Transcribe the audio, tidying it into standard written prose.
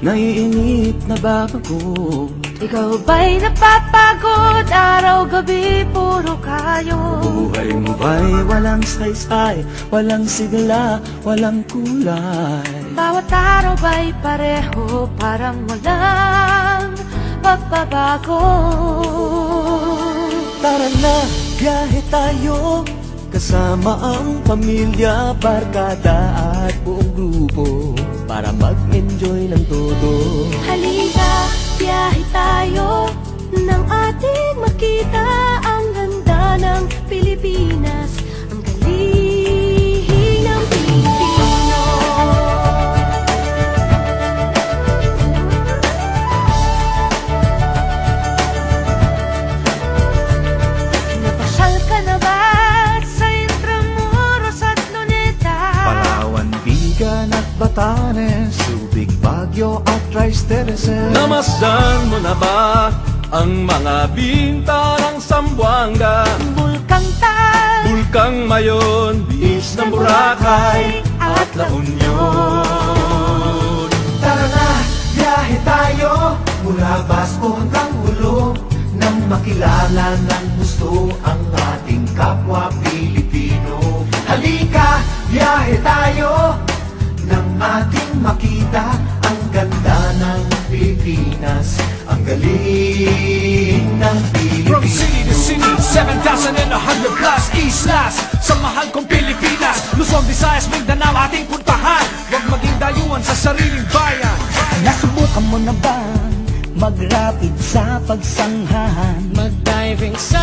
naiinip, nababagot. Ikaw ba'y napapagod? Araw-gabi, puro kayo. Buhay mo ba'y walang saysay, walang sigla, walang kulay? Bawat araw ba'y pareho, parang walang pagbabago? Tara na, biyahe tayo, kasama ang pamilya, barkada at buong grupo, para mag-enjoy ng todo. Halika, biyahe tayo, nang ating makita ang ganda ng Pilipinas, ang galing ng Pilipino. Napasyal ka na ba sa Intramuros at Luneta? Palawan, Bigan at Batanes, Subic, Baguio at Rice Terraces. Namasdan mo na ba ang mga binta ng Zamboanga, Bulkang Tal, Bulkang Mayon, Biis ng Boracay at La Union? Tara na, biyahe tayo, mula Basco hanggang Ulo, nang makilala ng gusto ang ating kapwa Pilipino. Halika, biyahe tayo, nang ating makita ang ganda ng Pilipinas, ang galing ng Pilipino. From city to city, 7,100 plus islas sa mahal kong Pilipinas. Luzon, Visayas, Mindanao ating puntahan. Huwag maging dayuhan sa sariling bayan. Nasubukan mo na ba mag-rapid sa pagsanghahan? mag-diving sa